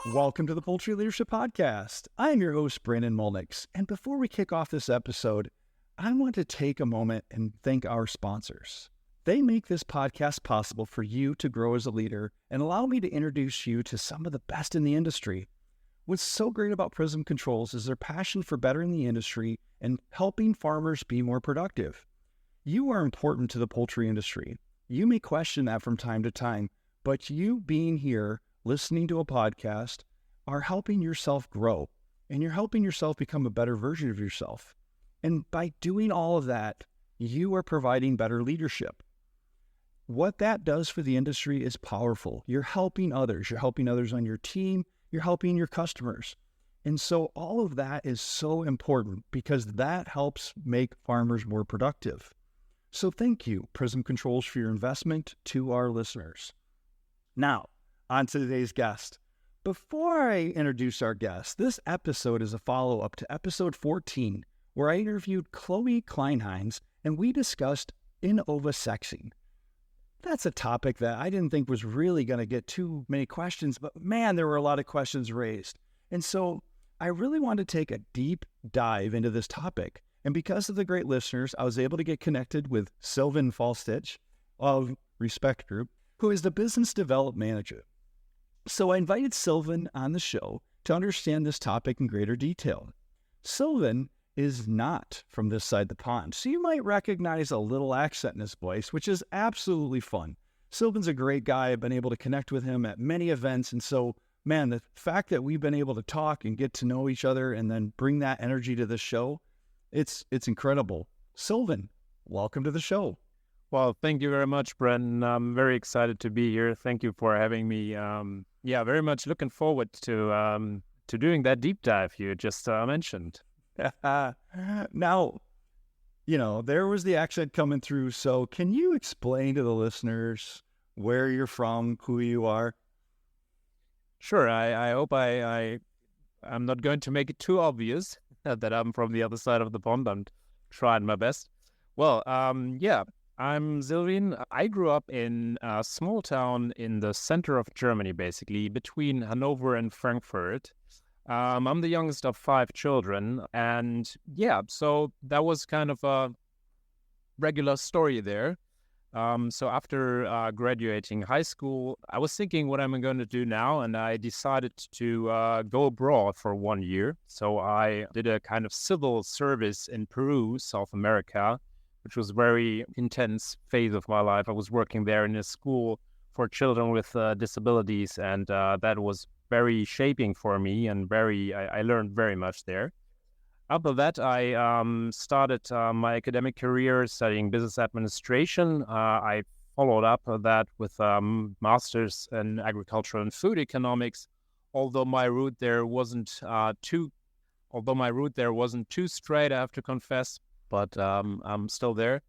Welcome to the Poultry Leadership Podcast. I am your host, Brandon Mulnix. And before we kick off this episode, I want to take a moment and thank our sponsors. They make this podcast possible for you to grow as a leader and allow me to introduce you to some of the best in the industry. What's so great about Prism Controls is their passion for bettering the industry and helping farmers be more productive. You are important to the poultry industry. You may question that from time to time, but you being here, listening to a podcast, are helping yourself grow, and you're helping yourself become a better version of yourself. And by doing all of that, you are providing better leadership. What that does for the industry is powerful. You're helping others. You're helping others on your team. You're helping your customers. And so all of that is so important because that helps make farmers more productive. So thank you, Prism Controls, for your investment to our listeners. Now, on to today's guest. Before I introduce our guest, this episode is a follow-up to episode 14, where I interviewed Chloe Kleinheinz and we discussed in-ovo-sexing. That's a topic that I didn't think was really going to get too many questions, but man, there were a lot of questions raised. And so I really wanted to take a deep dive into this topic. And because of the great listeners, I was able to get connected with Silvin Faulstich of Respeggt Group, who is the business development manager. So I invited Silvin on the show to understand this topic in greater detail. Silvin is not from this side of the pond, so you might recognize a little accent in his voice, which is absolutely fun. Silvin's a great guy. I've been able to connect with him at many events, and so, man, the fact that we've been able to talk and get to know each other and then bring that energy to the show, it's incredible. Silvin, welcome to the show. Well, thank you very much, Brendan. I'm very excited to be here. Thank you for having me. Very much looking forward to doing that deep dive you just mentioned. Now, there was the accent coming through. So can you explain to the listeners where you're from, who you are? Sure. I hope I'm not going to make it too obvious that I'm from the other side of the pond. I'm trying my best. Well, I'm Silvin. I grew up in a small town in the center of Germany, basically, between Hanover and Frankfurt. I'm the youngest of 5 children, and so that was kind of a regular story there. So after graduating high school, I was thinking what I'm going to do now, and I decided to go abroad for 1 year. So I did a kind of civil service in Peru, South America, which was a very intense phase of my life. I was working there in a school for children with disabilities, and that was very shaping for me, and I learned very much there. After that, I started my academic career studying business administration. I followed up that with master's in agricultural and food economics, although my route there wasn't too straight, I have to confess, but I'm still there.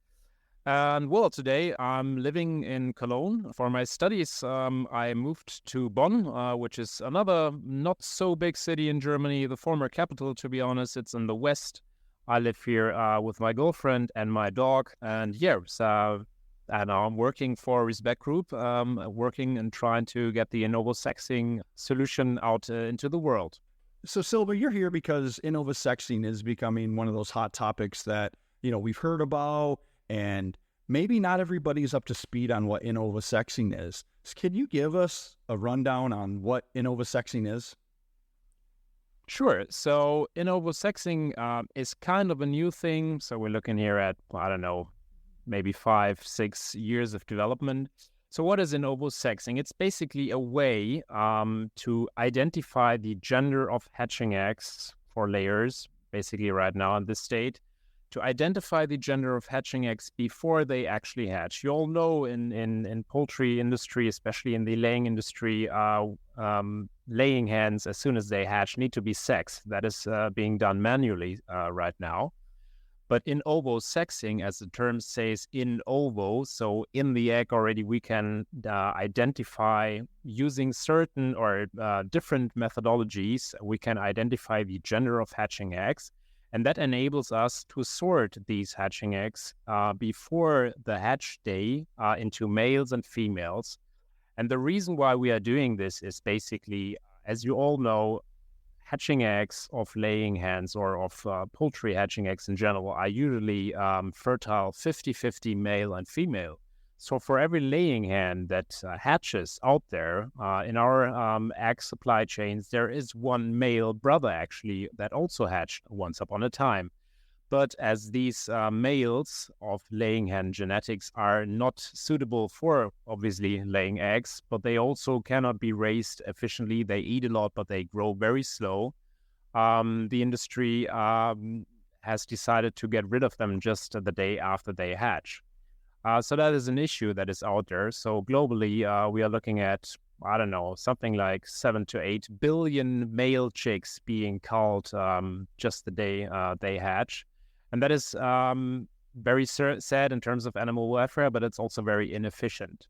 And well, today I'm living in Cologne. For my studies, I moved to Bonn, which is another not so big city in Germany, the former capital, to be honest. It's in the west. I live here with my girlfriend and my dog. And and I'm working for Respeggt Group, working and trying to get the in-ovo-sexing solution out into the world. So, Silva, you're here because in-ovo-sexing is becoming one of those hot topics that, we've heard about. And maybe not everybody's up to speed on what in-ovo-sexing is. Can you give us a rundown on what in-ovo-sexing is? Sure. So in-ovo-sexing is kind of a new thing. So we're looking here at, maybe 5-6 years of development. So what is in-ovo-sexing? It's basically a way to identify the gender of hatching eggs for layers, basically right now in this state, to identify the gender of hatching eggs before they actually hatch. You all know in poultry industry, especially in the laying industry, laying hens, as soon as they hatch, need to be sexed. That is being done manually right now. But in-ovo-sexing, as the term says, in-ovo, so in the egg already, we can identify using certain or different methodologies, we can identify the gender of hatching eggs. And that enables us to sort these hatching eggs before the hatch day into males and females. And the reason why we are doing this is basically as you all know, hatching eggs of laying hens or of poultry hatching eggs in general are usually fertile 50-50 male and female. So for every laying hen that hatches out there in our egg supply chains, there is one male brother actually that also hatched once upon a time. But as these males of laying hen genetics are not suitable for obviously laying eggs, but they also cannot be raised efficiently. They eat a lot, but they grow very slow. The industry has decided to get rid of them just the day after they hatch. So that is an issue that is out there. So globally, we are looking at, I don't know, something like 7 to 8 billion male chicks being culled just the day they hatch. And that is very sad in terms of animal welfare, but it's also very inefficient.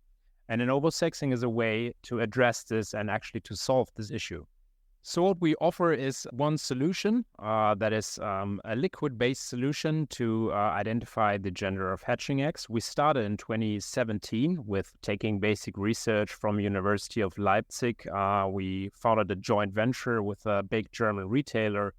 And ovosexing is a way to address this and actually to solve this issue. So what we offer is one solution that is a liquid-based solution to identify the gender of hatching eggs. We started in 2017 with taking basic research from University of Leipzig. We founded a joint venture with a big German retailer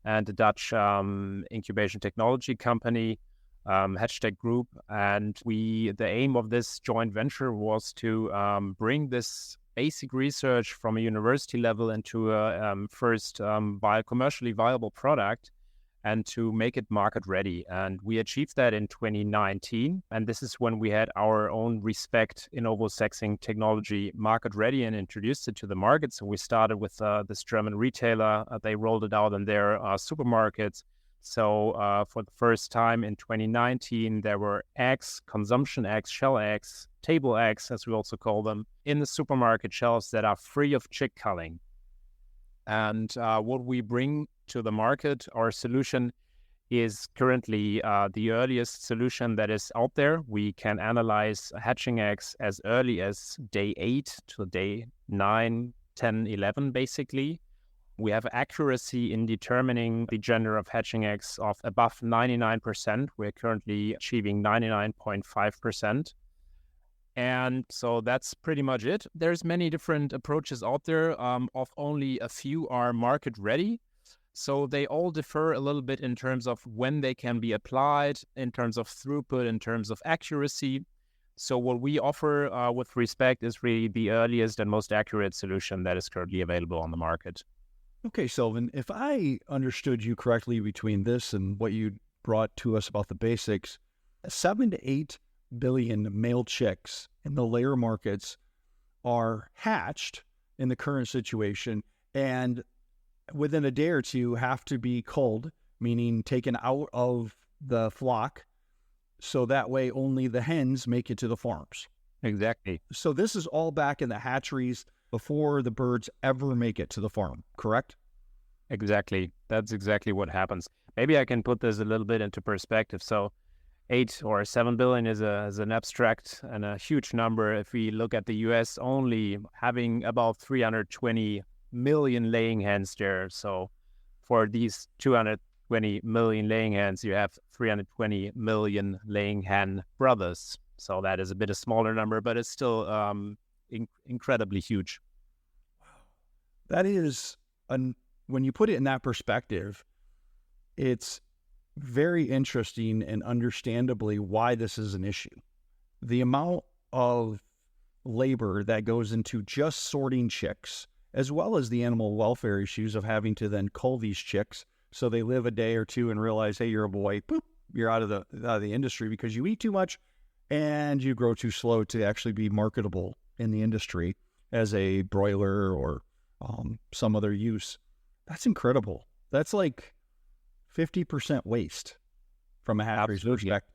and a Dutch incubation technology company, Respeggt Group. And the aim of this joint venture was to bring this basic research from a university level into a first commercially viable product and to make it market ready. And we achieved that in 2019. And this is when we had our own Respeggt ovosexing technology market ready and introduced it to the market. So we started with this German retailer. They rolled it out in their supermarkets. So for the first time in 2019, there were eggs, consumption eggs, shell eggs, table eggs, as we also call them, in the supermarket shelves that are free of chick-culling. And what we bring to the market, our solution, is currently the earliest solution that is out there. We can analyze hatching eggs as early as day 8 to day 9, 10, 11, basically. We have accuracy in determining the gender of hatching eggs of above 99%. We're currently achieving 99.5%. And so that's pretty much it. There's many different approaches out there. Of only a few are market ready. So they all differ a little bit in terms of when they can be applied, in terms of throughput, in terms of accuracy. So what we offer with Respeggt is really the earliest and most accurate solution that is currently available on the market. Okay, Silvin, if I understood you correctly between this and what you brought to us about the basics, 7 to 8 billion male chicks in the layer markets are hatched in the current situation and within a day or two have to be culled, meaning taken out of the flock, so that way only the hens make it to the farms. Exactly. So this is all back in the hatcheries before the birds ever make it to the farm, correct? Exactly. That's exactly what happens. Maybe I can put this a little bit into perspective. So 8 or 7 billion is an abstract and a huge number. If we look at the US only having about 320 million laying hens there. So for these 220 million laying hens, you have 320 million laying hen brothers. So that is a bit a smaller number, but it's still incredibly huge. That is, when you put it in that perspective, it's very interesting and understandably why this is an issue. The amount of labor that goes into just sorting chicks, as well as the animal welfare issues of having to then cull these chicks so they live a day or two and realize, hey, you're a boy, boop, you're out of the industry because you eat too much and you grow too slow to actually be marketable in the industry as a broiler or some other use. That's incredible. That's like 50% waste from a hatchery's perspective.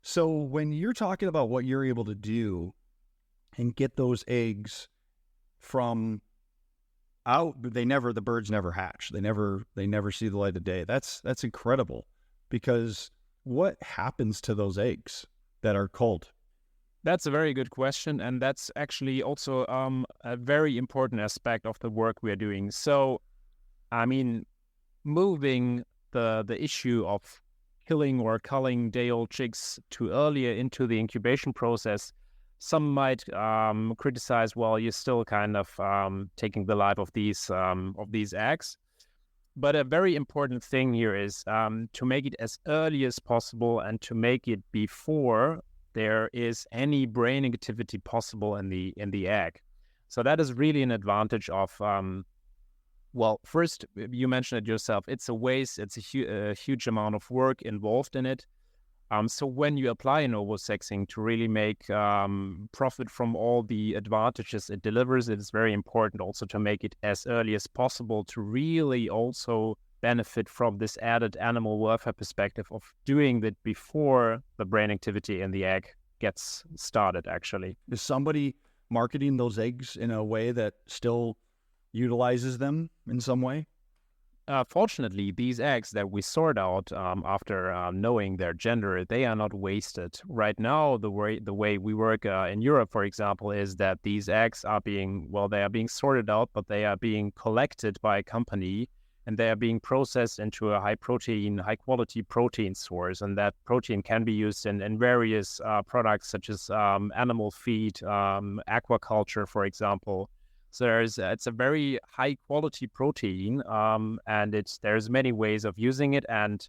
So when you're talking about what you're able to do and get those eggs from out, the birds never hatch. They never see the light of day. That's incredible, because what happens to those eggs that are culled? That's a very good question, and that's actually also a very important aspect of the work we are doing. So, I mean, moving the issue of killing or culling day-old chicks too earlier into the incubation process Some might criticize, well, you're still kind of taking the life of these eggs. But a very important thing here is to make it as early as possible and to make it before there is any brain activity possible in the egg. So that is really an advantage of, well, first, you mentioned it yourself, it's a waste, it's a huge amount of work involved in it. So when you apply an ovo-sexing to really make profit from all the advantages it delivers, it is very important also to make it as early as possible to really also benefit from this added animal welfare perspective of doing that before the brain activity in the egg gets started, actually. Is somebody marketing those eggs in a way that still utilizes them in some way? Fortunately, these eggs that we sort out after knowing their gender, they are not wasted. Right now, the way we work in Europe, for example, is that these eggs are being sorted out, but they are being collected by a company, and they are being processed into a high quality protein source. And that protein can be used in various products such as animal feed, aquaculture, for example. So it's a very high quality protein, and there's many ways of using it. And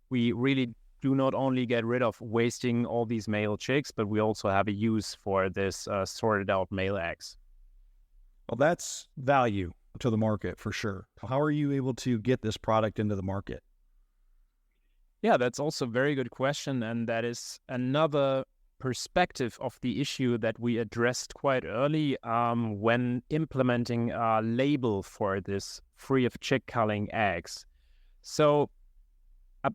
we really do not only get rid of wasting all these male chicks, but we also have a use for this sorted out male eggs. Well, that's value to the market for sure. How are you able to get this product into the market? Yeah, that's also a very good question. And that is another perspective of the issue that we addressed quite early when implementing a label for this free of chick culling eggs. So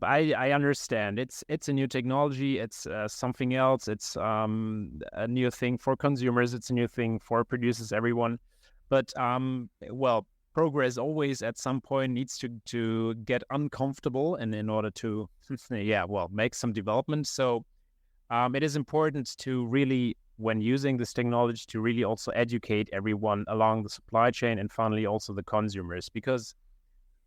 I understand it's a new technology, it's something else, it's a new thing for consumers, it's a new thing for producers, everyone. But well, progress always at some point needs to get uncomfortable and in order to make some development. So it is important to really, when using this technology, to really also educate everyone along the supply chain and finally also the consumers, because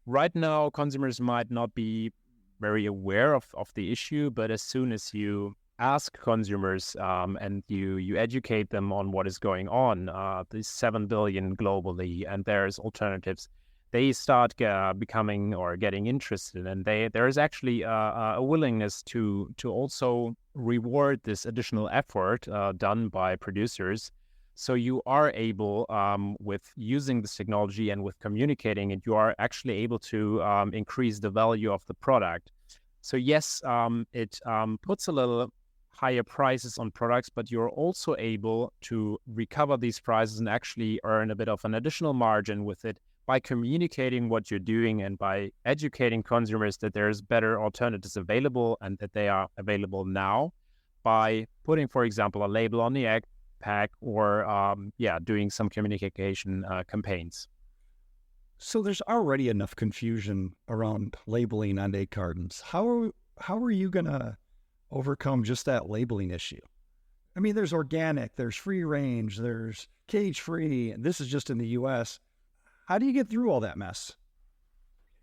right now consumers might not be very aware of the issue, but as soon as you ask consumers and you educate them on what is going on, these 7 billion globally, and there's alternatives, they start becoming or getting interested, and there is actually a willingness to also reward this additional effort done by producers. So you are able, with using this technology and with communicating it, you are actually able to increase the value of the product. So yes, it puts a little higher prices on products, but you're also able to recover these prices and actually earn a bit of an additional margin with it by communicating what you're doing and by educating consumers that there's better alternatives available and that they are available now, by putting, for example, a label on the egg pack or doing some communication campaigns. So there's already enough confusion around labeling on egg cartons. How are you going to overcome just that labeling issue? I mean, there's organic, there's free range, there's cage free, and this is just in the US. How do you get through all that mess?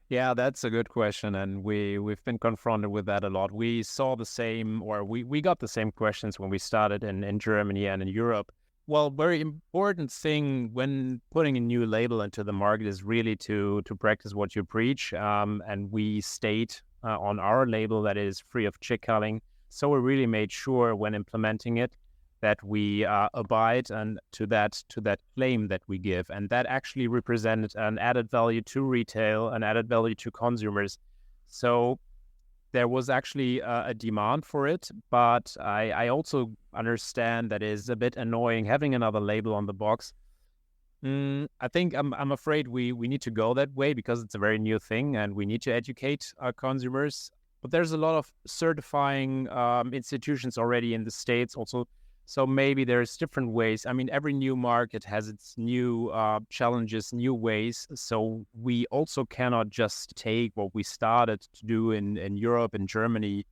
Yeah, that's a good question, and we've been confronted with that a lot. We saw the same, or we got the same questions when we started in Germany and in Europe. Well, very important thing when putting a new label into the market is really to practice what you preach, and we state on our label that it is free of chick culling. So we really made sure when implementing it that we abide and to that claim that we give, and that actually represented an added value to retail, an added value to consumers. So there was actually a demand for it, but I also understand that it is a bit annoying having another label on the box. I think I'm afraid we need to go that way because it's a very new thing and we need to educate our consumers. But there's a lot of certifying institutions already in the States also. So maybe there's different ways. I mean, every new market has its new challenges, new ways. So we also cannot just take what we started to do in Europe and Germany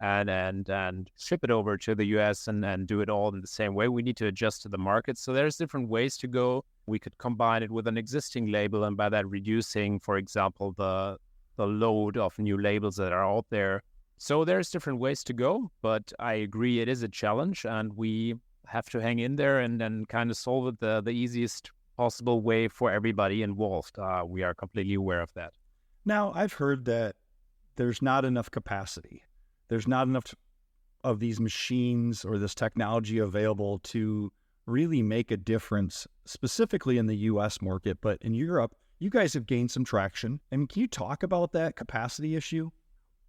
and ship it over to the US and do it all in the same way. We need to adjust to the market. So there's different ways to go. We could combine it with an existing label and by that reducing, for example, the load of new labels that are out there. So there's different ways to go, but I agree it is a challenge, and we have to hang in there and then kind of solve it the easiest possible way for everybody involved. We are completely aware of that. Now, I've heard that there's not enough capacity. There's not enough of these machines or this technology available to really make a difference, specifically in the U.S. market. But in Europe, you guys have gained some traction. I mean, can you talk about that capacity issue?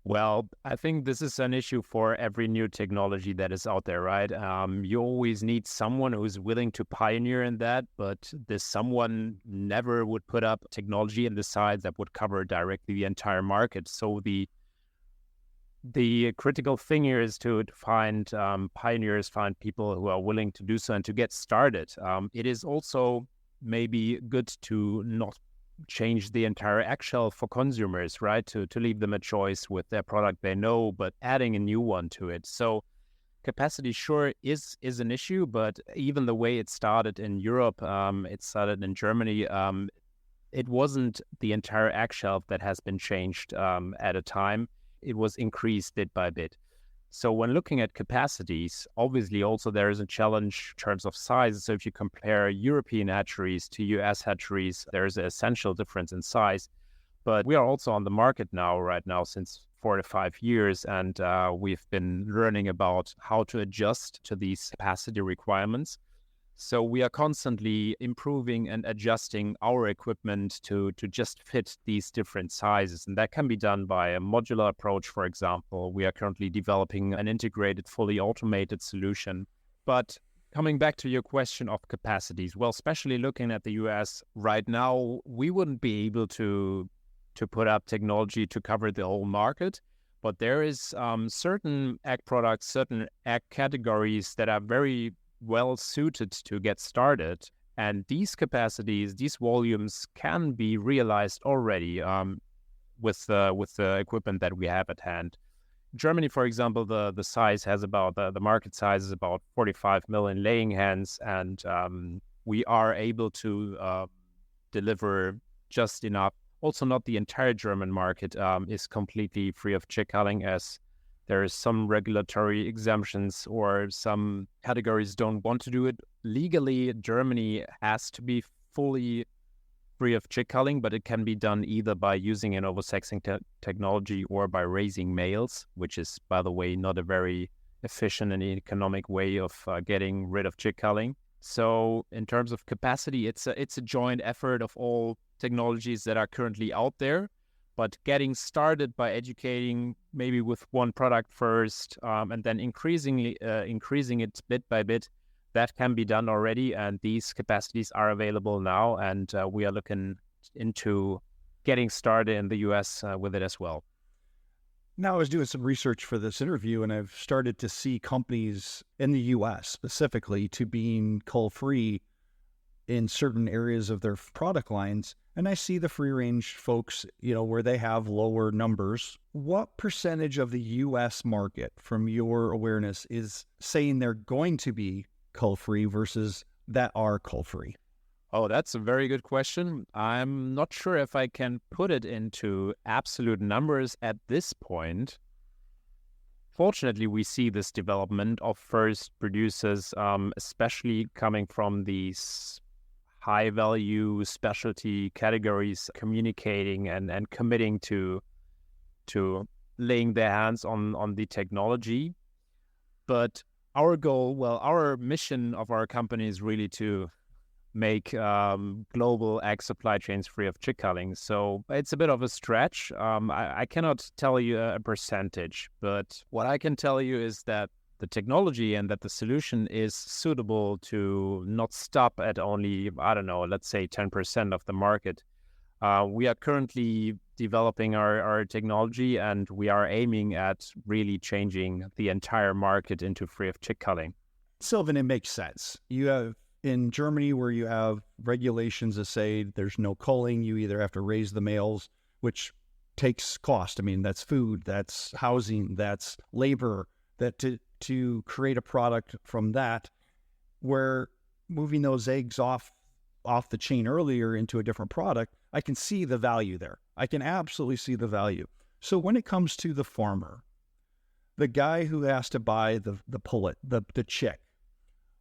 Well, I think this is an issue for every new technology that is out there, right? You always need someone who's willing to pioneer in that, but this someone never would put up technology in the size that would cover directly the entire market. So the critical thing here is to find pioneers, find people who are willing to do so and to get started. It is also maybe good to not change the entire egg shell for consumers, right? To leave them a choice with their product they know, but adding a new one to it. So capacity sure is an issue, but even the way it started in Europe, it started in Germany, it wasn't the entire egg shell that has been changed at a time. It was increased bit by bit. So when looking at capacities, obviously also there is a challenge in terms of size. So if you compare European hatcheries to US hatcheries, there is an essential difference in size. But we are also on the market right now since 4 to 5 years, and we've been learning about how to adjust to these capacity requirements. So we are constantly improving and adjusting our equipment to just fit these different sizes. And that can be done by a modular approach, for example. We are currently developing an integrated, fully automated solution. But coming back to your question of capacities, well, especially looking at the US right now, we wouldn't be able to put up technology to cover the whole market. But there is certain egg products, certain egg categories that are very well suited to get started, and these capacities, these volumes can be realized already with the equipment that we have at hand. Germany, for example, the size has about the market size is about 45 million laying hens, and we are able to deliver just enough. Also, not the entire German market is completely free of chick-culling, as there is some regulatory exemptions or some categories don't want to do it. Legally, Germany has to be fully free of chick-culling, but it can be done either by using an oversexing technology or by raising males, which is, by the way, not a very efficient and economic way of getting rid of chick-culling. So in terms of capacity, it's a joint effort of all technologies that are currently out there. But getting started by educating maybe with one product first and then increasing it bit by bit, that can be done already. And these capacities are available now. And we are looking into getting started in the US with it as well. Now, I was doing some research for this interview, and I've started to see companies in the US specifically to being cull-free in certain areas of their product lines. And I see the free-range folks, where they have lower numbers. What percentage of the U.S. market, from your awareness, is saying they're going to be cull-free versus that are cull-free? Oh, that's a very good question. I'm not sure if I can put it into absolute numbers at this point. Fortunately, we see this development of first producers, especially coming from these high-value specialty categories, communicating and committing to laying their hands on the technology. But our goal, our mission of our company is really to make global egg supply chains free of chick-culling. So it's a bit of a stretch. I cannot tell you a percentage, but what I can tell you is that the technology and that the solution is suitable to not stop at only, let's say 10% of the market. We are currently developing our technology, and we are aiming at really changing the entire market into free of chick-culling. Silvin, it makes sense. You have in Germany, where you have regulations that say there's no culling, you either have to raise the males, which takes cost. I mean, that's food, that's housing, that's labor, that to create a product from that, where moving those eggs off the chain earlier into a different product, I can see the value there. I can absolutely see the value. So when it comes to the farmer, the guy who has to buy the pullet, the chick,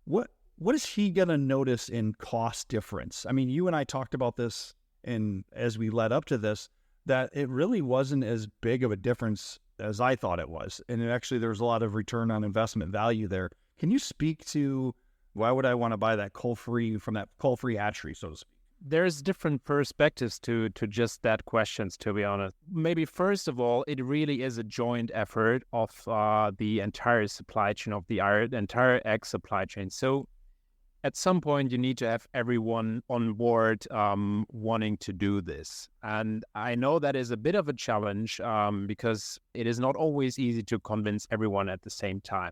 what is he going to notice in cost difference? I mean, you and I talked about this, and as we led up to this, that it really wasn't as big of a difference as I thought it was. And actually, there was a lot of return on investment value there. Can you speak to why would I want to buy that cull-free from that cull-free hatchery, so to speak? There's different perspectives to just that questions, to be honest. Maybe first of all, it really is a joint effort of the entire supply chain, of the entire egg supply chain. So at some point, you need to have everyone on board wanting to do this. And I know that is a bit of a challenge because it is not always easy to convince everyone at the same time.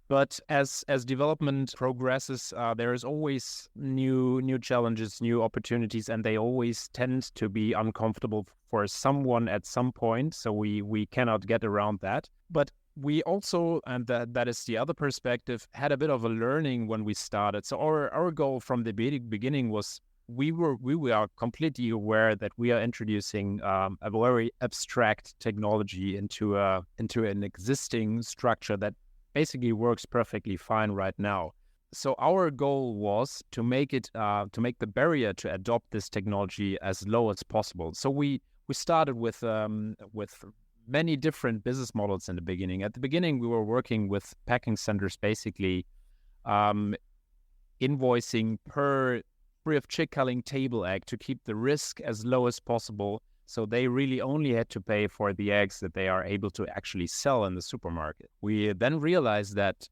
But as development progresses, there is always new challenges, new opportunities, and they always tend to be uncomfortable for someone at some point. So we cannot get around that. But we also, and that is the other perspective, had a bit of a learning when we started. So our goal from the beginning was we are completely aware that we are introducing a very abstract technology into an existing structure that basically works perfectly fine right now. So our goal was to make the barrier to adopt this technology as low as possible. So we started with many different business models in the beginning. At the beginning, we were working with packing centers, basically invoicing per free of chick culling table egg to keep the risk as low as possible. So they really only had to pay for the eggs that they are able to actually sell in the supermarket. We then realized that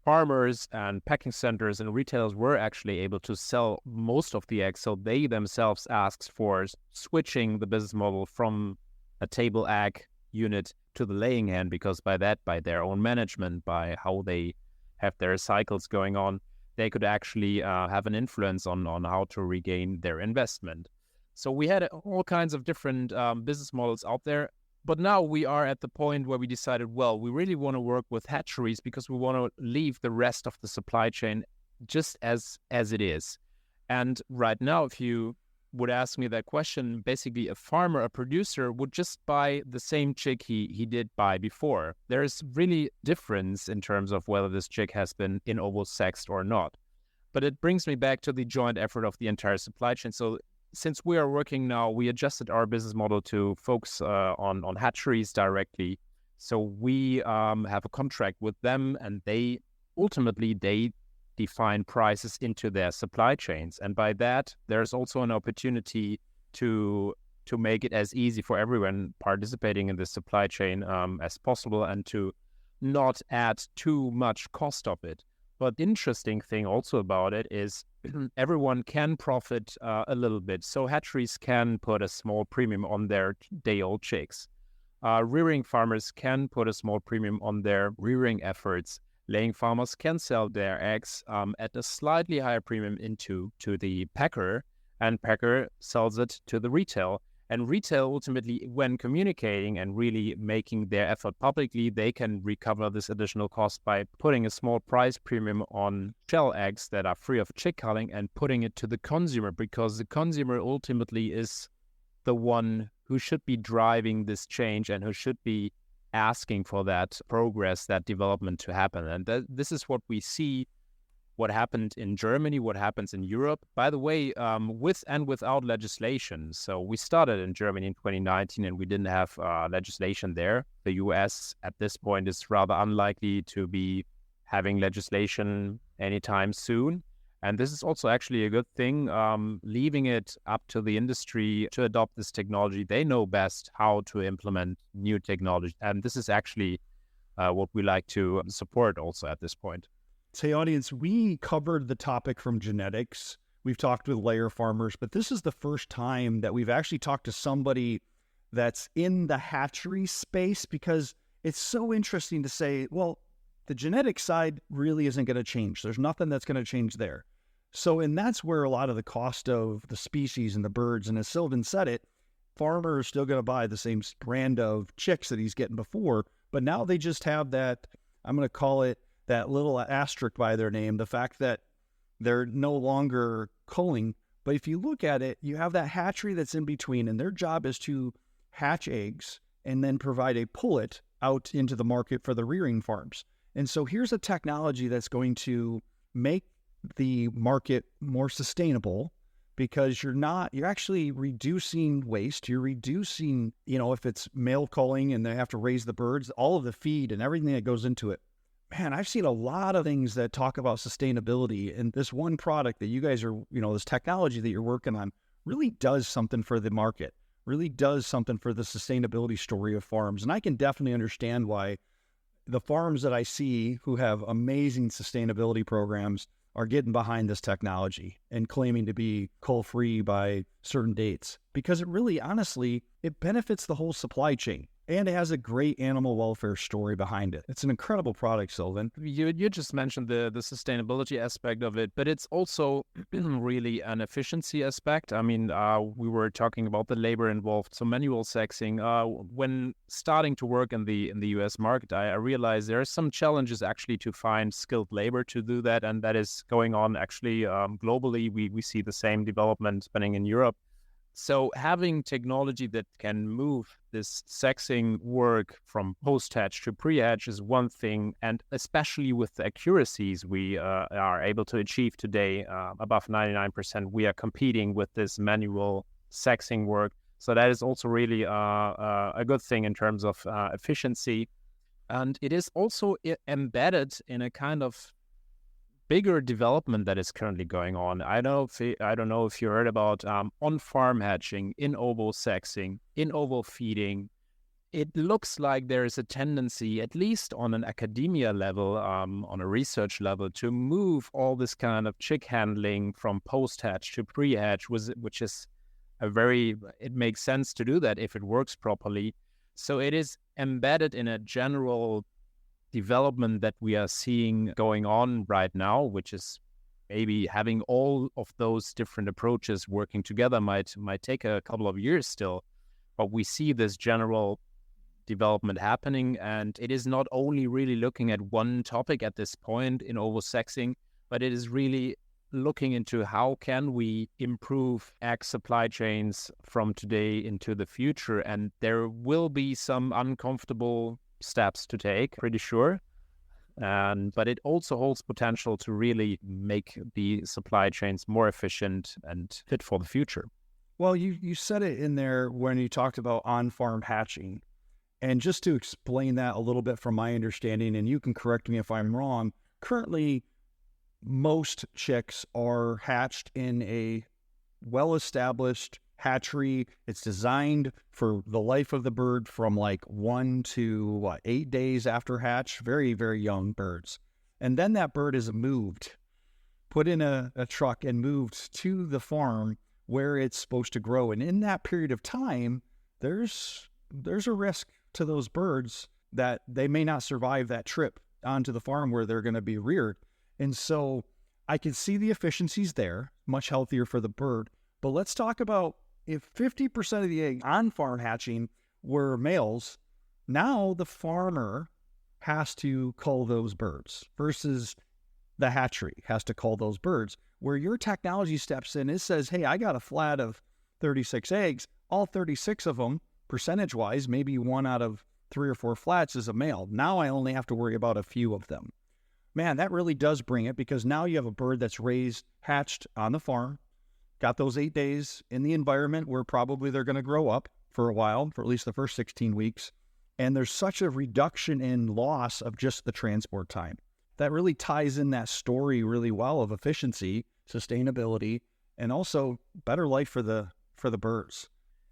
farmers and packing centers and retailers were actually able to sell most of the eggs. So they themselves asked for switching the business model from a table egg unit to the laying hen, because by their own management, by how they have their cycles going on, they could actually have an influence on how to regain their investment. So we had all kinds of different business models out there. But now we are at the point where we decided, well, we really want to work with hatcheries because we want to leave the rest of the supply chain just as it is. And right now, if you would ask me that question, basically a farmer, a producer would just buy the same chick he did buy before. There is really difference in terms of whether this chick has been in ovo-sexed or not. But it brings me back to the joint effort of the entire supply chain. So since we are working now, we adjusted our business model to focus on hatcheries directly. So we have a contract with them, and they define prices into their supply chains. And by that, there's also an opportunity to make it as easy for everyone participating in the supply chain as possible, and to not add too much cost of it. But interesting thing also about it is everyone can profit a little bit. So hatcheries can put a small premium on their day-old chicks. Rearing farmers can put a small premium on their rearing efforts. Laying farmers can sell their eggs at a slightly higher premium to the packer, and packer sells it to the retail. And retail, ultimately, when communicating and really making their effort publicly, they can recover this additional cost by putting a small price premium on shell eggs that are free of chick culling and putting it to the consumer, because the consumer ultimately is the one who should be driving this change and who should be asking for that progress, that development to happen. And this is what we see, what happened in Germany, what happens in Europe, by the way, with and without legislation. So we started in Germany in 2019 and we didn't have legislation there. The US at this point is rather unlikely to be having legislation anytime soon. And this is also actually a good thing, leaving it up to the industry to adopt this technology. They know best how to implement new technology. And this is actually what we like to support also at this point. Hey, audience, we covered the topic from genetics. We've talked with layer farmers, but this is the first time that we've actually talked to somebody that's in the hatchery space, because it's so interesting to say, well, the genetic side really isn't going to change. There's nothing that's going to change there. So, and that's where a lot of the cost of the species and the birds, and as Silvin said it, farmer is still going to buy the same brand of chicks that he's getting before, but now they just have that, I'm going to call it, that little asterisk by their name, the fact that they're no longer culling. But if you look at it, you have that hatchery that's in between, and their job is to hatch eggs and then provide a pullet out into the market for the rearing farms. And so here's a technology that's going to make the market more sustainable, because you're actually reducing waste. You're reducing, if it's male culling and they have to raise the birds, all of the feed and everything that goes into it. Man, I've seen a lot of things that talk about sustainability, and this one product that you guys are, this technology that you're working on really does something for the market, really does something for the sustainability story of farms. And I can definitely understand why the farms that I see who have amazing sustainability programs are getting behind this technology and claiming to be cull-free by certain dates, because it really, honestly, it benefits the whole supply chain. And it has a great animal welfare story behind it. It's an incredible product, Silvin. You just mentioned the sustainability aspect of it, but it's also really an efficiency aspect. I mean, we were talking about the labor involved. So manual sexing, when starting to work in the US market, I realized there are some challenges actually to find skilled labor to do that. And that is going on actually globally. We see the same development happening in Europe. So having technology that can move this sexing work from post-hatch to pre-hatch is one thing, and especially with the accuracies we are able to achieve today, above 99%, we are competing with this manual sexing work. So that is also really a good thing in terms of efficiency. And it is also embedded in a kind of bigger development that is currently going on. I don't know if you heard about on-farm hatching, in-ovo sexing, in-ovo feeding. It looks like there is a tendency, at least on an academia level, on a research level, to move all this kind of chick handling from post-hatch to pre-hatch, which is it makes sense to do that if it works properly. So it is embedded in a general development that we are seeing going on right now, which is maybe having all of those different approaches working together might take a couple of years still, but we see this general development happening, and it is not only really looking at one topic at this point in ovo-sexing, but it is really looking into how can we improve egg supply chains from today into the future. And there will be some uncomfortable steps to take, pretty sure. But it also holds potential to really make the supply chains more efficient and fit for the future. Well, you said it in there when you talked about on-farm hatching. And just to explain that a little bit from my understanding, and you can correct me if I'm wrong, currently most chicks are hatched in a well-established hatchery. It's designed for the life of the bird from like 1 to 8 days after hatch, very, very young birds. And then that bird is moved, put in a truck and moved to the farm where it's supposed to grow. And in that period of time, there's a risk to those birds that they may not survive that trip onto the farm where they're going to be reared. And so I can see the efficiencies there, much healthier for the bird. But let's talk about if 50% of the eggs on farm hatching were males, now the farmer has to cull those birds versus the hatchery has to cull those birds. Where your technology steps in, it says, hey, I got a flat of 36 eggs. All 36 of them, percentage-wise, maybe 1 out of 3 or 4 flats is a male. Now I only have to worry about a few of them. Man, that really does bring it, because now you have a bird that's hatched on the farm, got those 8 days in the environment where probably they're going to grow up for a while, for at least the first 16 weeks. And there's such a reduction in loss of just the transport time. That really ties in that story really well of efficiency, sustainability, and also better life for the birds.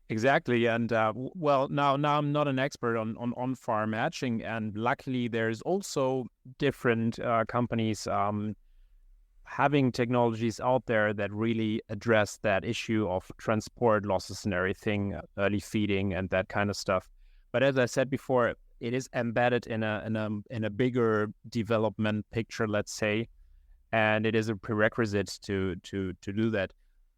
Exactly. And well, now I'm not an expert on farm hatching, and luckily there's also different companies having technologies out there that really address that issue of transport losses and everything, early feeding and that kind of stuff. But as I said before, it is embedded in a bigger development picture, let's say, and it is a prerequisite to do that.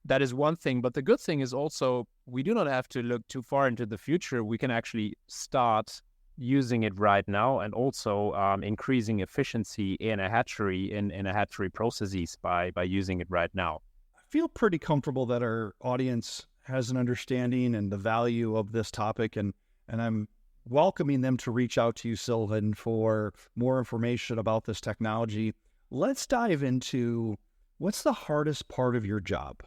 That is one thing, but the good thing is also we do not have to look too far into the future. We can actually start using it right now, and also increasing efficiency in a hatchery, in a hatchery processes by using it right now. I feel pretty comfortable that our audience has an understanding and the value of this topic, and I'm welcoming them to reach out to you, Silvin, for more information about this technology. Let's dive into what's the hardest part of your job?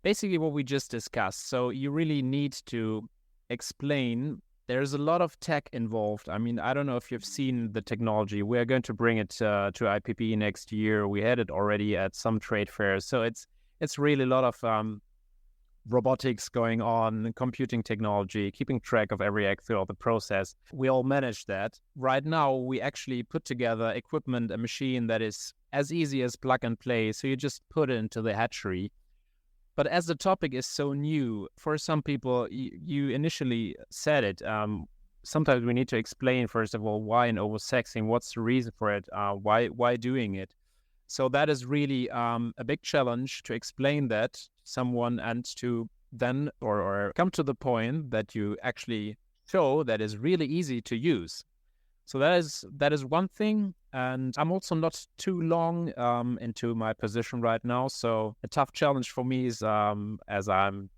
Basically what we just discussed. So you really need to explain. There's a lot of tech involved. I mean, I don't know if you've seen the technology. We're going to bring it to IPP next year. We had it already at some trade fairs. So it's really a lot of robotics going on, computing technology, keeping track of every act throughout the process. We all manage that. Right now, we actually put together equipment, a machine that is as easy as plug and play. So you just put it into the hatchery. But as the topic is so new, for some people, you initially said it, sometimes we need to explain, first of all, why an oversexing, what's the reason for it, why doing it. So that is really a big challenge to explain that to someone and to then or come to the point that you actually show that is really easy to use. So that is one thing. And I'm also not too long into my position right now. So a tough challenge for me is as I'm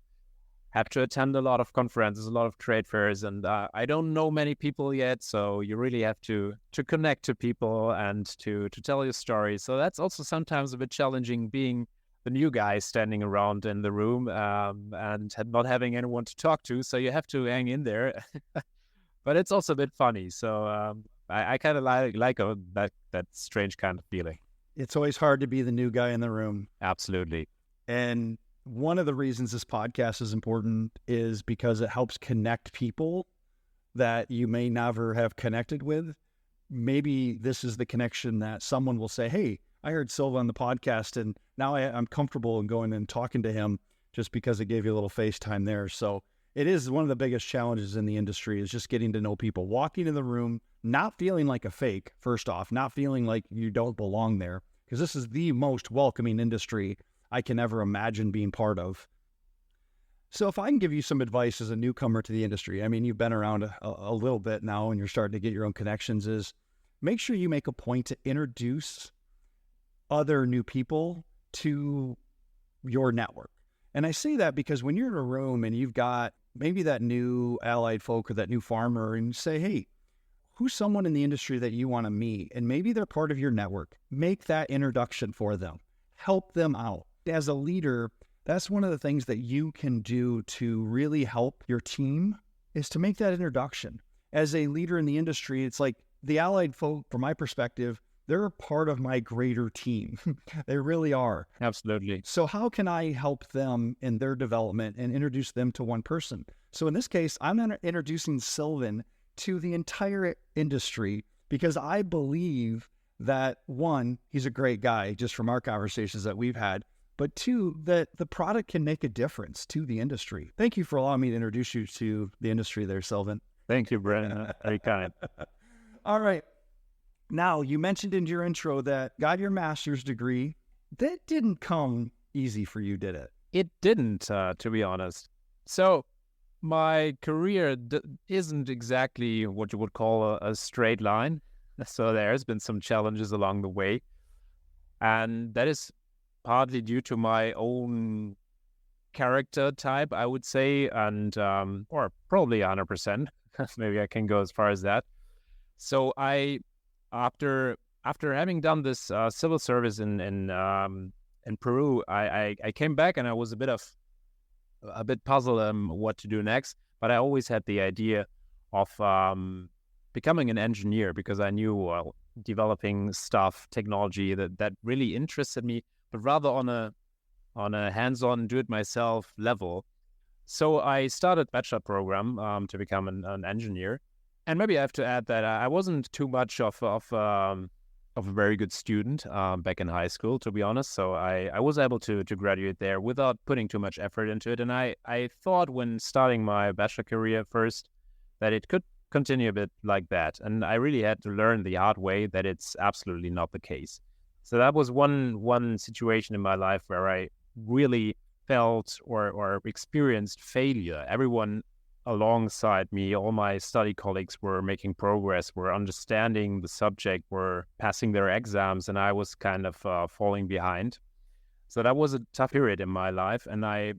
have to attend a lot of conferences, a lot of trade fairs, and I don't know many people yet. So you really have to connect to people and to tell your story. So that's also sometimes a bit challenging, being the new guy standing around in the room and not having anyone to talk to. So you have to hang in there. But it's also a bit funny. So I kind of like that strange kind of feeling. It's always hard to be the new guy in the room. Absolutely. And one of the reasons this podcast is important is because it helps connect people that you may never have connected with. Maybe this is the connection that someone will say, hey, I heard Silva on the podcast and now I'm comfortable in going and talking to him just because it gave you a little FaceTime there. So it is one of the biggest challenges in the industry is just getting to know people, walking in the room, not feeling like a fake, first off, not feeling like you don't belong there, because this is the most welcoming industry I can ever imagine being part of. So if I can give you some advice as a newcomer to the industry, I mean, you've been around a little bit now and you're starting to get your own connections, is make sure you make a point to introduce other new people to your network. And I say that because when you're in a room and you've got maybe that new allied folk or that new farmer and you say, hey, who's someone in the industry that you want to meet? And maybe they're part of your network. Make that introduction for them. Help them out. As a leader, that's one of the things that you can do to really help your team is to make that introduction. As a leader in the industry, it's like the allied folk, from my perspective, they're a part of my greater team. They really are. Absolutely. So how can I help them in their development and introduce them to one person? So in this case, I'm introducing Silvin to the entire industry because I believe that, one, he's a great guy just from our conversations that we've had, but two, that the product can make a difference to the industry. Thank you for allowing me to introduce you to the industry there, Silvin. Thank you, Brennan. Very kind. All right. Now, you mentioned in your intro that got your master's degree. That didn't come easy for you, did it? It didn't, to be honest. So my career isn't exactly what you would call a straight line. So there's been some challenges along the way. And that is partly due to my own character type, I would say, and or probably 100%. Maybe I can go as far as that. So after having done this civil service in Peru, I came back and I was a bit puzzled what to do next. But I always had the idea of becoming an engineer because I knew developing stuff, technology that really interested me, but rather on a hands-on, do-it-myself level. So I started a bachelor program to become an engineer. And maybe I have to add that I wasn't too much of a very good student back in high school, to be honest. So I was able to graduate there without putting too much effort into it. And I thought when starting my bachelor career first that it could continue a bit like that. And I really had to learn the hard way that it's absolutely not the case. So that was one situation in my life where I really felt or experienced failure. Everyone alongside me, all my study colleagues were making progress, were understanding the subject, were passing their exams, and I was kind of falling behind. So that was a tough period in my life, and I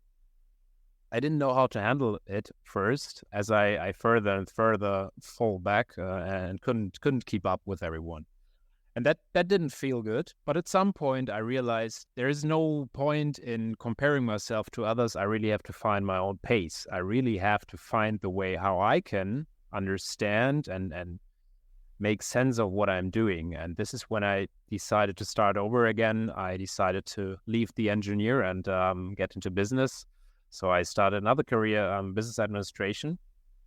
I didn't know how to handle it first, as I further and further fall back and couldn't keep up with everyone. And that didn't feel good. But at some point, I realized there is no point in comparing myself to others. I really have to find my own pace. I really have to find the way how I can understand and make sense of what I'm doing. And this is when I decided to start over again. I decided to leave the engineer and get into business. So I started another career, business administration.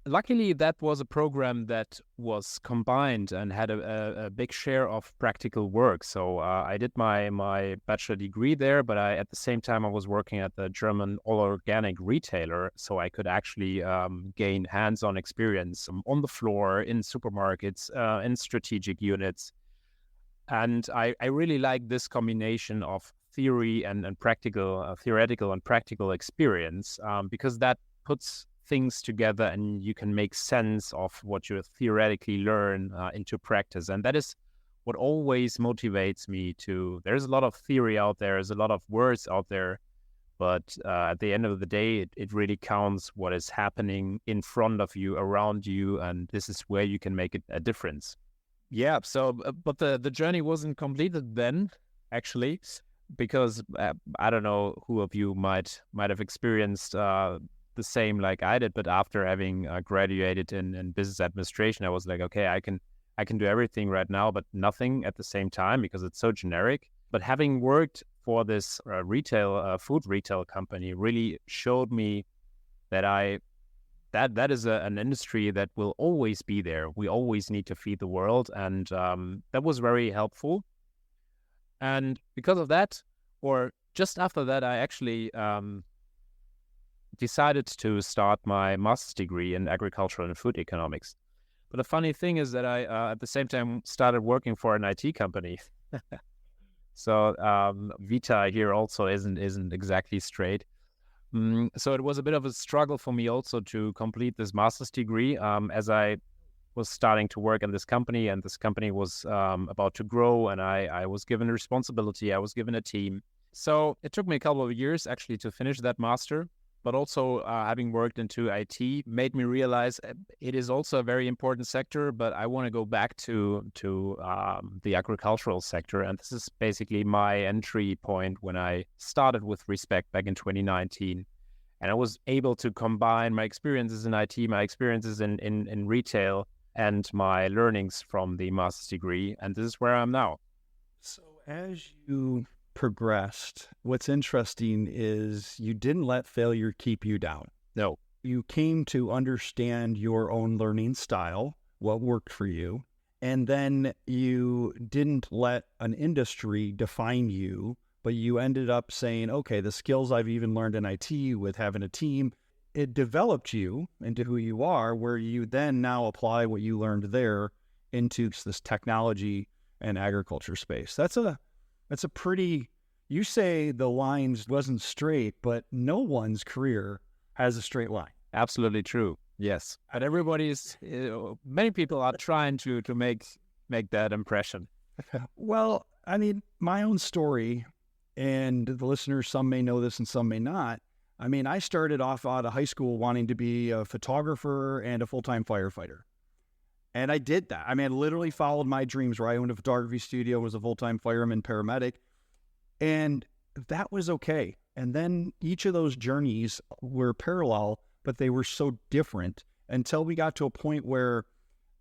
Luckily, that was a program that was combined and had a big share of practical work. So I did my bachelor degree there, but at the same time, I was working at the German all-organic retailer. So I could actually gain hands-on experience on the floor, in supermarkets, in strategic units. And I really like this combination of theory and practical, theoretical and practical experience, because that puts things together and you can make sense of what you theoretically learn into practice. And that is what always motivates me to, there's a lot of theory out there, there's a lot of words out there, but at the end of the day, it really counts what is happening in front of you, around you, and this is where you can make a difference. Yeah, so, but the journey wasn't completed then, actually, because I don't know who of you might have experienced the same like I did, but after having graduated in business administration, I was like, okay, I can do everything right now, but nothing at the same time because it's so generic. But having worked for this food retail company really showed me that that is an industry that will always be there. We always need to feed the world, and that was very helpful. And because of that, or just after that, I actually decided to start my master's degree in agricultural and food economics. But the funny thing is that I, at the same time, started working for an IT company. So Vita here also isn't exactly straight. So it was a bit of a struggle for me also to complete this master's degree, as I was starting to work in this company, and this company was about to grow, and I was given a responsibility, I was given a team. So it took me a couple of years actually to finish that master, but also having worked into IT made me realize it is also a very important sector, but I want to go back to the agricultural sector. And this is basically my entry point when I started with Respeggt back in 2019. And I was able to combine my experiences in IT, my experiences in retail, and my learnings from the master's degree. And this is where I'm now. So as you progressed, what's interesting is you didn't let failure keep you down. No. You came to understand your own learning style, what worked for you, and then you didn't let an industry define you, but you ended up saying, okay, the skills I've even learned in IT with having a team, it developed you into who you are, where you then now apply what you learned there into this technology and agriculture space. That's a pretty, you say the lines wasn't straight, but no one's career has a straight line. Absolutely true. Yes. But many people are trying to make that impression. Well, I mean, my own story, and the listeners, some may know this and some may not. I mean, I started off out of high school wanting to be a photographer and a full-time firefighter. And I did that. I mean, I literally followed my dreams where I owned a photography studio, was a full-time fireman, paramedic. And that was okay. And then each of those journeys were parallel, but they were so different until we got to a point where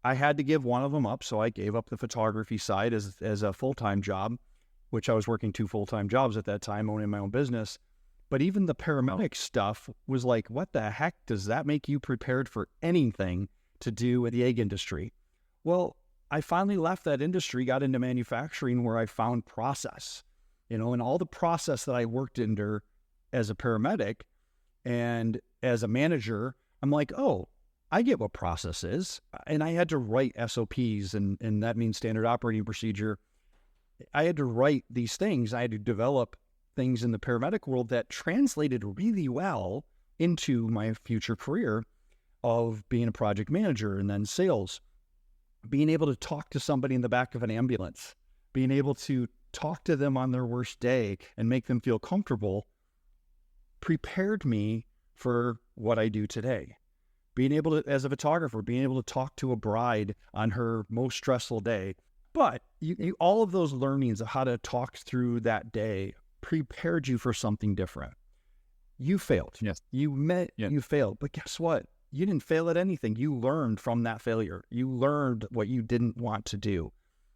I had to give one of them up. So I gave up the photography side as a full-time job, which I was working 2 full-time jobs at that time, owning my own business. But even the paramedic stuff was like, what the heck does that make you prepared for anything to do with the egg industry? Well, I finally left that industry, got into manufacturing where I found process, and all the process that I worked under as a paramedic and as a manager, I'm like, oh, I get what process is. And I had to write SOPs, and that means standard operating procedure. I had to write these things. I had to develop things in the paramedic world that translated really well into my future career of being a project manager and then sales, being able to talk to somebody in the back of an ambulance, being able to talk to them on their worst day and make them feel comfortable, prepared me for what I do today. Being able to, as a photographer, being able to talk to a bride on her most stressful day. But all of those learnings of how to talk through that day prepared you for something different. You failed. Yes. You failed. But guess what? You didn't fail at anything. You learned from that failure. You learned what you didn't want to do.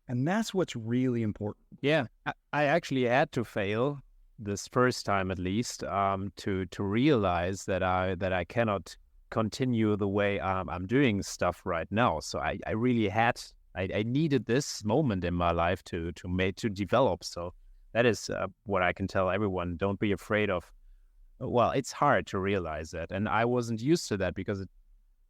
And that's what's really important. Yeah, I actually had to fail this first time at least to realize that I cannot continue the way I'm doing stuff right now. So I really I needed this moment in my life to develop. So that is what I can tell everyone. Don't be afraid of. Well, it's hard to realize that, and I wasn't used to that because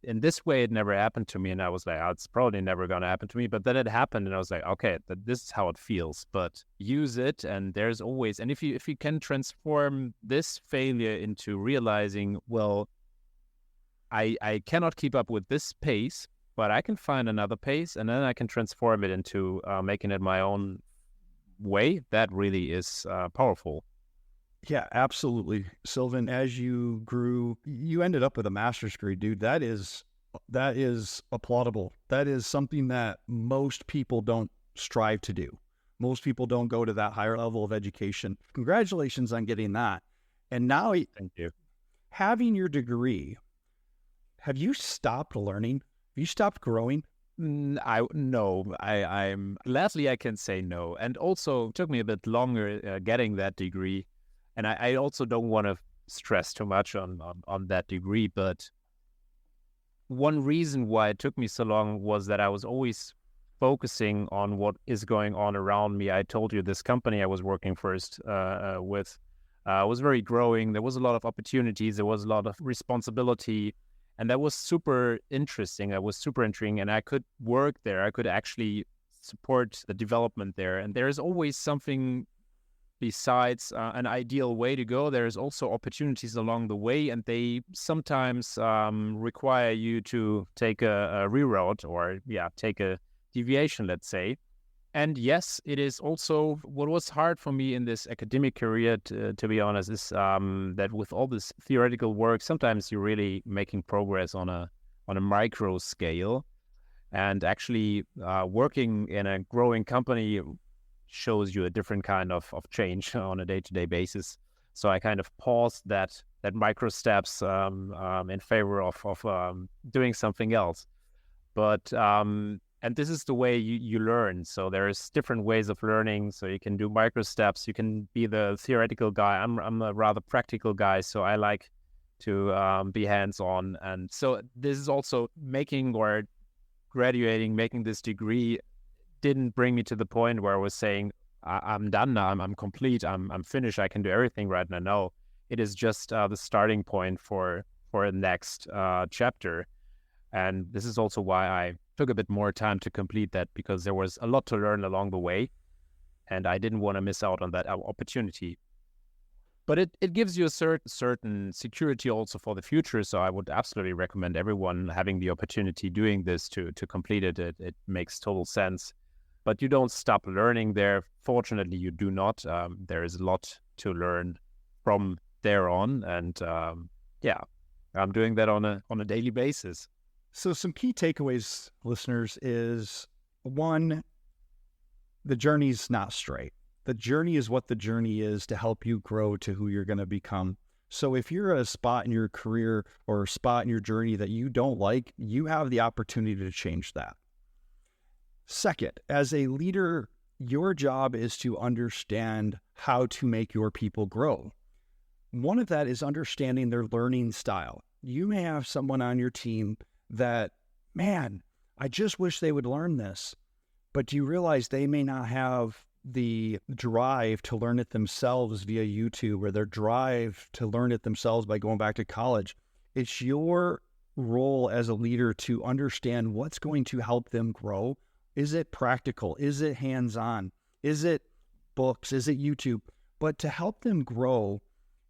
in this way it never happened to me, and I was like, oh, it's probably never going to happen to me. But then it happened, and I was like, okay, this is how it feels. But use it, and there's always, and if you can transform this failure into realizing, well, I cannot keep up with this pace, but I can find another pace, and then I can transform it into making it my own way. That really is powerful. Yeah, absolutely. Silvin, as you grew, you ended up with a master's degree, dude. That is applaudable. That is something that most people don't strive to do. Most people don't go to that higher level of education. Congratulations on getting that. And now, thank you. Having your degree, have you stopped learning? Have you stopped growing? I'm lastly I can say no. And also it took me a bit longer getting that degree. And I also don't want to stress too much on that degree, but one reason why it took me so long was that I was always focusing on what is going on around me. I told you this company I was working first with was very growing. There was a lot of opportunities. There was a lot of responsibility. And that was super interesting. That was super intriguing. And I could work there. I could actually support the development there. And there's always something besides an ideal way to go. There's also opportunities along the way, and they sometimes require you to take a reroute or take a deviation, let's say. And yes, it is also what was hard for me in this academic career, to be honest, is that with all this theoretical work, sometimes you're really making progress on a micro scale, and actually working in a growing company shows you a different kind of change on a day-to-day basis. So I kind of paused that micro steps in favor of doing something else. But and this is the way you learn. So there's different ways of learning. So you can do micro steps. You can be the theoretical guy. I'm a rather practical guy, so I like to be hands-on. And so this is also making this degree didn't bring me to the point where I was saying, I'm done now, I'm complete, I'm finished, I can do everything right now. No, it is just the starting point for a next chapter. And this is also why I took a bit more time to complete that, because there was a lot to learn along the way, and I didn't want to miss out on that opportunity. But it gives you a certain security also for the future. So I would absolutely recommend everyone having the opportunity doing this to complete it. It makes total sense. But you don't stop learning there. Fortunately, you do not. There is a lot to learn from there on. And I'm doing that on a daily basis. So some key takeaways, listeners, is one, the journey's not straight. The journey is what the journey is to help you grow to who you're going to become. So if you're at a spot in your career or a spot in your journey that you don't like, you have the opportunity to change that. Second, as a leader, your job is to understand how to make your people grow. One of that is understanding their learning style. You may have someone on your team that, man, I just wish they would learn this. But do you realize they may not have the drive to learn it themselves via YouTube, or their drive to learn it themselves by going back to college? It's your role as a leader to understand what's going to help them grow. Is it practical? Is it hands-on? Is it books? Is it YouTube? But to help them grow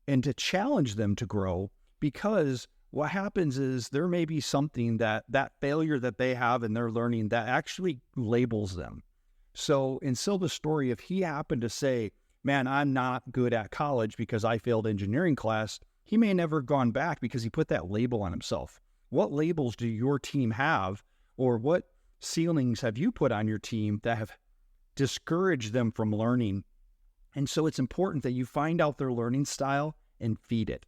and to challenge them to grow, because what happens is there may be something that failure that they have in their learning that actually labels them. So in Silva's story, if he happened to say, man, I'm not good at college because I failed engineering class, he may never have gone back because he put that label on himself. What labels do your team have, or what ceilings have you put on your team that have discouraged them from learning? And so it's important that you find out their learning style and feed it.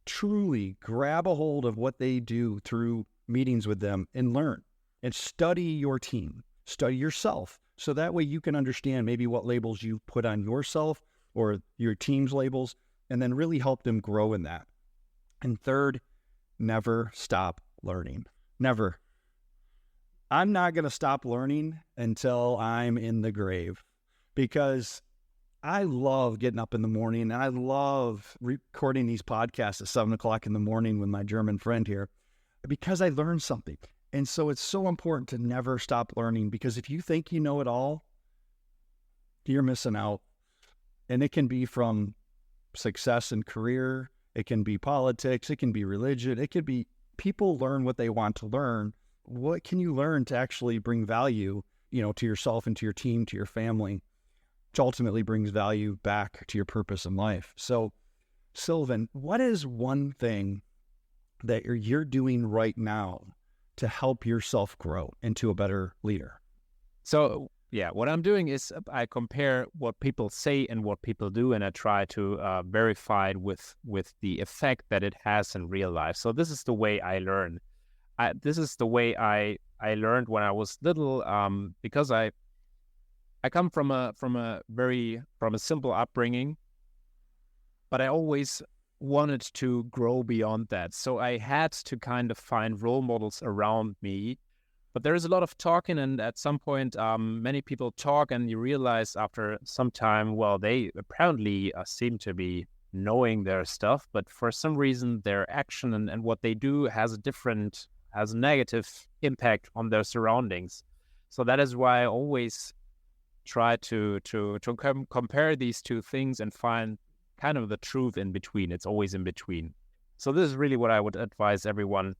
Truly grab a hold of what they do through meetings with them and learn, and study your team, study yourself. So that way you can understand maybe what labels you put on yourself or your team's labels, and then really help them grow in that. And third, never stop learning. Never. I'm not going to stop learning until I'm in the grave, because I love getting up in the morning, and I love recording these podcasts at 7 o'clock in the morning with my German friend here, because I learned something. And so it's so important to never stop learning, because if you think you know it all, you're missing out. And it can be from success in career, it can be politics, it can be religion, it could be people learn what they want to learn. What can you learn to actually bring value, to yourself and to your team, to your family, which ultimately brings value back to your purpose in life? So, Silvin, what is one thing that you're doing right now to help yourself grow into a better leader? So, what I'm doing is I compare what people say and what people do, and I try to verify it with the effect that it has in real life. So this is the way I learn. This is the way I learned when I was little, because I come from a simple upbringing, but I always wanted to grow beyond that. So I had to kind of find role models around me. But there is a lot of talking, and at some point, many people talk, and you realize after some time, well, they apparently seem to be knowing their stuff, but for some reason, their action and what they do has a negative impact on their surroundings. So that is why I always try to compare these two things and find kind of the truth in between. It's always in between. So this is really what I would advise everyone.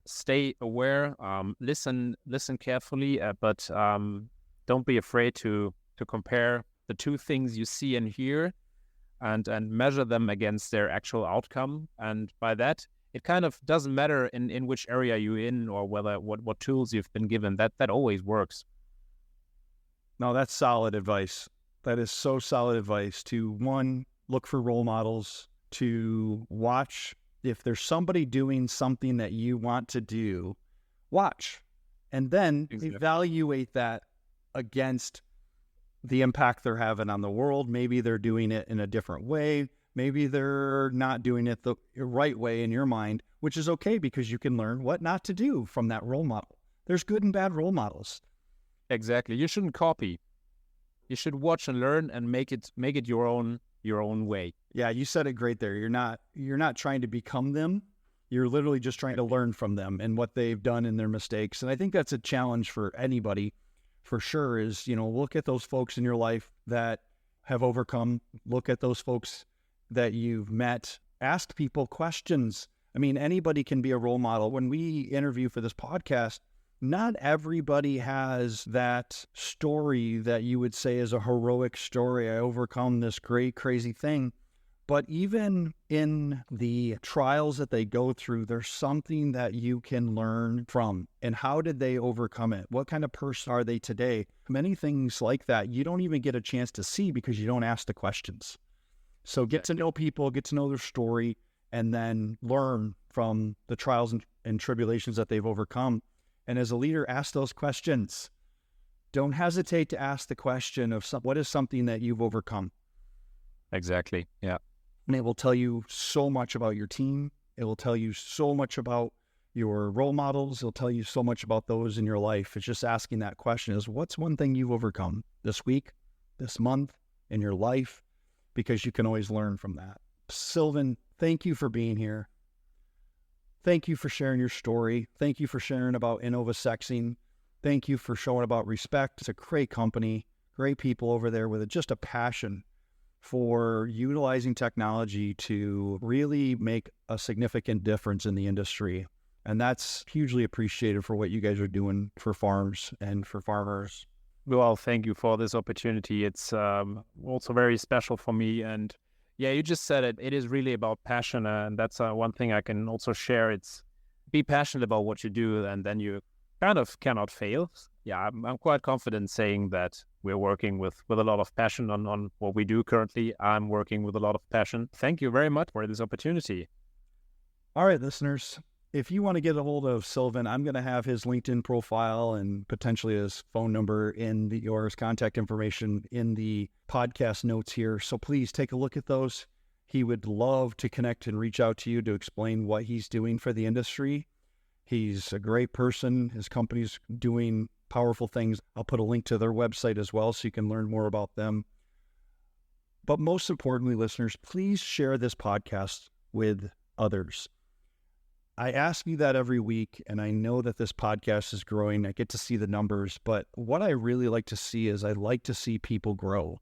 Stay aware, listen carefully, but don't be afraid to compare the two things you see and hear, and measure them against their actual outcome. And by that, it kind of doesn't matter in which area you're in, or whether what tools you've been given. That always works. No, that's solid advice. That is so solid advice. To one, look for role models, to watch. If there's somebody doing something that you want to do, watch, and then evaluate that against the impact they're having on the world. Maybe they're doing it in a different way. Maybe they're not doing it the right way in your mind, which is okay, because you can learn what not to do from that role model. There's good and bad role models. Exactly. You shouldn't copy. You should watch and learn and make it your own way. Yeah, you said it great there. You're not trying to become them. You're literally just trying to learn from them and what they've done in their mistakes. And I think that's a challenge for anybody, for sure, is, look at those folks in your life that have overcome. Look at those folks that you've met. Ask people questions. I mean, anybody can be a role model. When we interview for this podcast, not everybody has that story that you would say is a heroic story. I overcome this great, crazy thing. But even in the trials that they go through, there's something that you can learn from. And how did they overcome it? What kind of person are they today? Many things like that you don't even get a chance to see because you don't ask the questions. So get to know people, get to know their story, and then learn from the trials and tribulations that they've overcome. And as a leader, ask those questions. Don't hesitate to ask the question of what is something that you've overcome. Exactly. Yeah. And it will tell you so much about your team. It will tell you so much about your role models. It'll tell you so much about those in your life. It's just asking that question is, what's one thing you've overcome this week, this month, in your life? Because you can always learn from that. Silvin, thank you for being here. Thank you for sharing your story. Thank you for sharing about Innovasexing. Thank you for showing about Respeggt. It's a great company, great people over there with just a passion for utilizing technology to really make a significant difference in the industry. And that's hugely appreciated for what you guys are doing for farms and for farmers. Well, thank you for this opportunity. It's also very special for me. And Yeah, you just said it. It is really about passion, and that's one thing I can also share. It's be passionate about what you do, and then you kind of cannot fail. Yeah, I'm quite confident saying that we're working with a lot of passion on what we do currently. I'm working with a lot of passion. Thank you very much for this opportunity. All right, listeners, if you want to get a hold of Silvin, I'm going to have his LinkedIn profile and potentially his phone number or his contact information in the podcast notes here. So please take a look at those. He would love to connect and reach out to you to explain what he's doing for the industry. He's a great person. His company's doing powerful things. I'll put a link to their website as well so you can learn more about them. But most importantly, listeners, please share this podcast with others. I ask you that every week, and I know that this podcast is growing. I get to see the numbers, but what I really like to see is I like to see people grow.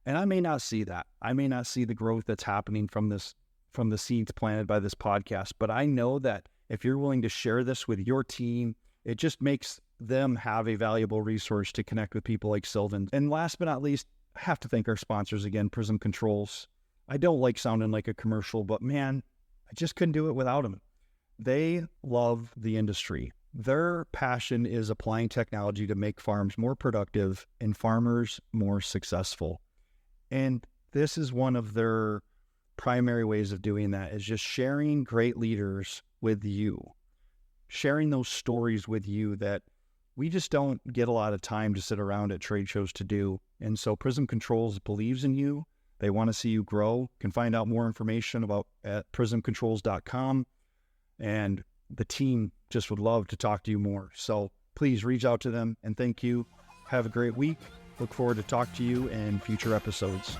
And I may not see that. I may not see the growth that's happening from the seeds planted by this podcast, but I know that if you're willing to share this with your team, it just makes them have a valuable resource to connect with people like Silvin. And last but not least, I have to thank our sponsors again, Prism Controls. I don't like sounding like a commercial, but man, I just couldn't do it without them. They love the industry. Their passion is applying technology to make farms more productive and farmers more successful. And this is one of their primary ways of doing that, is just sharing great leaders with you, sharing those stories with you that we just don't get a lot of time to sit around at trade shows to do. And so Prism Controls believes in you. They want to see you grow. You can find out more information at prismcontrols.com. And the team just would love to talk to you more. So please reach out to them, and thank you. Have a great week. Look forward to talk to you in future episodes.